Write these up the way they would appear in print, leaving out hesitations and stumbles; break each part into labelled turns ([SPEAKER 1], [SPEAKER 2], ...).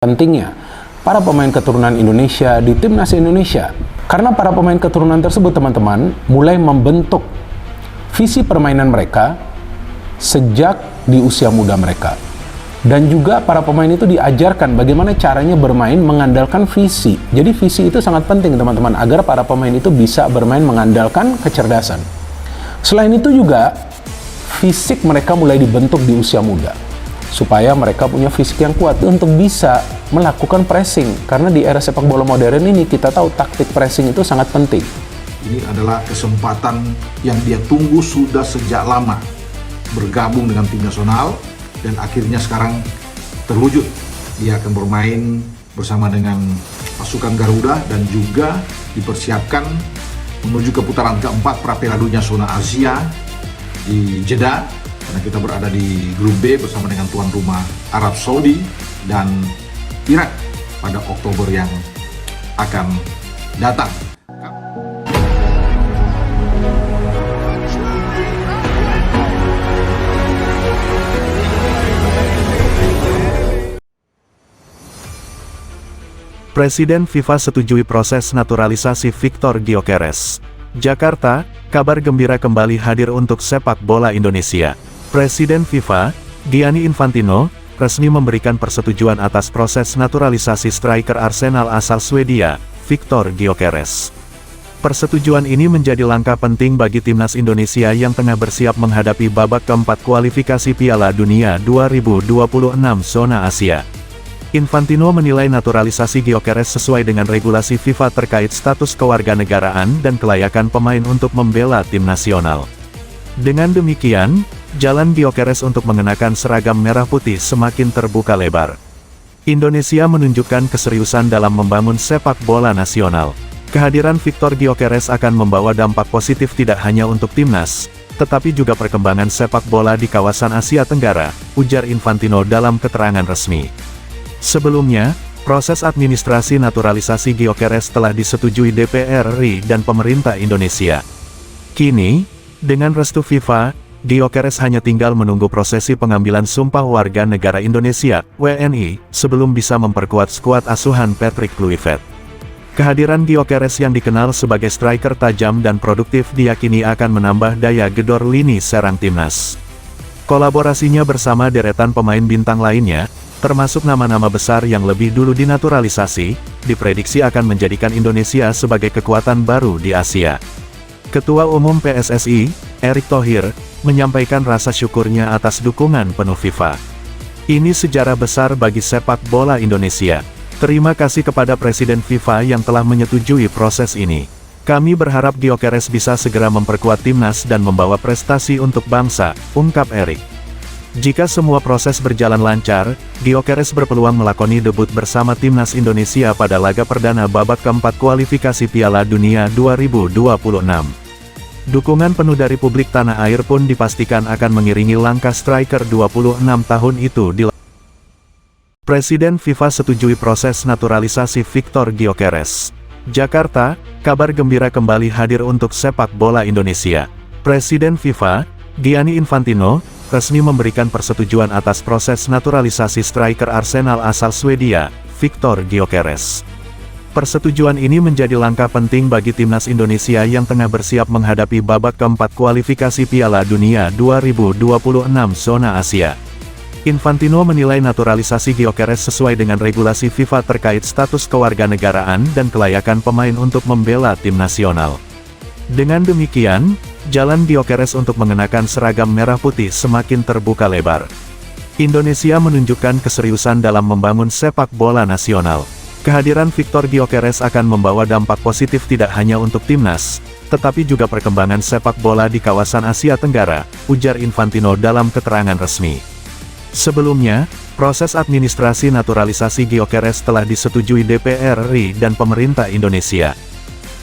[SPEAKER 1] Pentingnya para pemain keturunan Indonesia di Timnas Indonesia. Karena para pemain keturunan tersebut, teman-teman, mulai membentuk visi permainan mereka sejak di usia muda mereka. Dan juga para pemain itu diajarkan bagaimana caranya bermain mengandalkan visi. Jadi visi itu sangat penting, teman-teman, agar para pemain itu bisa bermain mengandalkan kecerdasan. Selain itu juga fisik mereka mulai dibentuk di usia muda, supaya mereka punya fisik yang kuat untuk bisa melakukan pressing. Karena di era sepak bola modern ini kita tahu taktik pressing itu sangat penting.
[SPEAKER 2] Ini adalah kesempatan yang dia tunggu sudah sejak lama, bergabung dengan tim nasional dan akhirnya sekarang terwujud. Dia akan bermain bersama dengan pasukan Garuda dan juga dipersiapkan menuju ke putaran keempat pra Piala Dunia Zona Asia di Jeddah. Karena kita berada di grup B bersama dengan tuan rumah Arab Saudi dan Irak pada Oktober yang akan datang.
[SPEAKER 3] Presiden FIFA setujui proses naturalisasi Victor Gyökeres. Jakarta, kabar gembira kembali hadir untuk sepak bola Indonesia. Presiden FIFA, Gianni Infantino, resmi memberikan persetujuan atas proses naturalisasi striker Arsenal asal Swedia, Victor Gyökeres. Persetujuan ini menjadi langkah penting bagi timnas Indonesia yang tengah bersiap menghadapi babak keempat kualifikasi Piala Dunia 2026 Zona Asia. Infantino menilai naturalisasi Gyökeres sesuai dengan regulasi FIFA terkait status kewarganegaraan dan kelayakan pemain untuk membela tim nasional. Dengan demikian, jalan Gyökeres untuk mengenakan seragam merah putih semakin terbuka lebar. Indonesia menunjukkan keseriusan dalam membangun sepak bola nasional. Kehadiran Victor Gyökeres akan membawa dampak positif tidak hanya untuk timnas, tetapi juga perkembangan sepak bola di kawasan Asia Tenggara, ujar Infantino dalam keterangan resmi. Sebelumnya, proses administrasi naturalisasi Gyökeres telah disetujui DPR RI dan pemerintah Indonesia. Kini, dengan restu FIFA, Gyökeres hanya tinggal menunggu prosesi pengambilan sumpah warga negara Indonesia, WNI, sebelum bisa memperkuat skuad asuhan Patrick Kluivert. Kehadiran Gyökeres yang dikenal sebagai striker tajam dan produktif diyakini akan menambah daya gedor lini serang timnas. Kolaborasinya bersama deretan pemain bintang lainnya, termasuk nama-nama besar yang lebih dulu dinaturalisasi, diprediksi akan menjadikan Indonesia sebagai kekuatan baru di Asia. Ketua Umum PSSI, Erick Thohir, menyampaikan rasa syukurnya atas dukungan penuh FIFA. Ini sejarah besar bagi sepak bola Indonesia. Terima kasih kepada Presiden FIFA yang telah menyetujui proses ini. Kami berharap Gyökeres bisa segera memperkuat timnas dan membawa prestasi untuk bangsa, ungkap Erick. Jika semua proses berjalan lancar, Gyökeres berpeluang melakoni debut bersama timnas Indonesia pada laga perdana babak keempat kualifikasi Piala Dunia 2026. Dukungan penuh dari publik tanah air pun dipastikan akan mengiringi langkah striker 26 tahun itu di Presiden FIFA setujui proses naturalisasi Victor Gyökeres. Jakarta, kabar gembira kembali hadir untuk sepak bola Indonesia. Presiden FIFA, Gianni Infantino, resmi memberikan persetujuan atas proses naturalisasi striker Arsenal asal Swedia, Victor Gyökeres. Persetujuan ini menjadi langkah penting bagi timnas Indonesia yang tengah bersiap menghadapi babak keempat kualifikasi Piala Dunia 2026 Zona Asia. Infantino menilai naturalisasi Gyökeres sesuai dengan regulasi FIFA terkait status kewarganegaraan dan kelayakan pemain untuk membela tim nasional. Dengan demikian, jalan Gyökeres untuk mengenakan seragam merah putih semakin terbuka lebar. Indonesia menunjukkan keseriusan dalam membangun sepak bola nasional. Kehadiran Victor Gyökeres akan membawa dampak positif tidak hanya untuk timnas, tetapi juga perkembangan sepak bola di kawasan Asia Tenggara, ujar Infantino dalam keterangan resmi. Sebelumnya, proses administrasi naturalisasi Gyökeres telah disetujui DPR RI dan pemerintah Indonesia.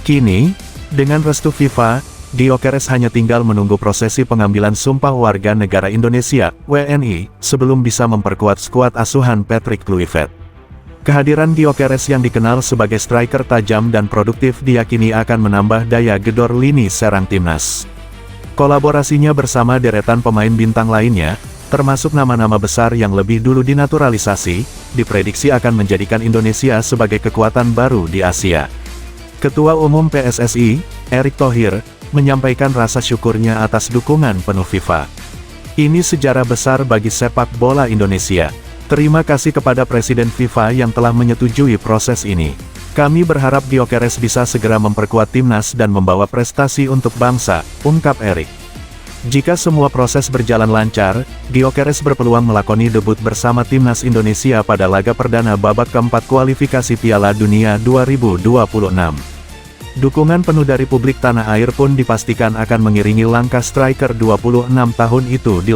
[SPEAKER 3] Kini, dengan restu FIFA, Gyökeres hanya tinggal menunggu prosesi pengambilan sumpah warga negara Indonesia, WNI, sebelum bisa memperkuat skuad asuhan Patrick Kluivert. Kehadiran Gyökeres yang dikenal sebagai striker tajam dan produktif diyakini akan menambah daya gedor lini serang timnas. Kolaborasinya bersama deretan pemain bintang lainnya, termasuk nama-nama besar yang lebih dulu dinaturalisasi, diprediksi akan menjadikan Indonesia sebagai kekuatan baru di Asia. Ketua Umum PSSI, Erick Thohir, menyampaikan rasa syukurnya atas dukungan penuh FIFA. Ini sejarah besar bagi sepak bola Indonesia. Terima kasih kepada Presiden FIFA yang telah menyetujui proses ini. Kami berharap Gyökeres bisa segera memperkuat timnas dan membawa prestasi untuk bangsa, ungkap Erick. Jika semua proses berjalan lancar, Gyökeres berpeluang melakoni debut bersama timnas Indonesia pada laga perdana babak keempat kualifikasi Piala Dunia 2026. Dukungan penuh dari publik tanah air pun dipastikan akan mengiringi langkah striker 26 tahun itu di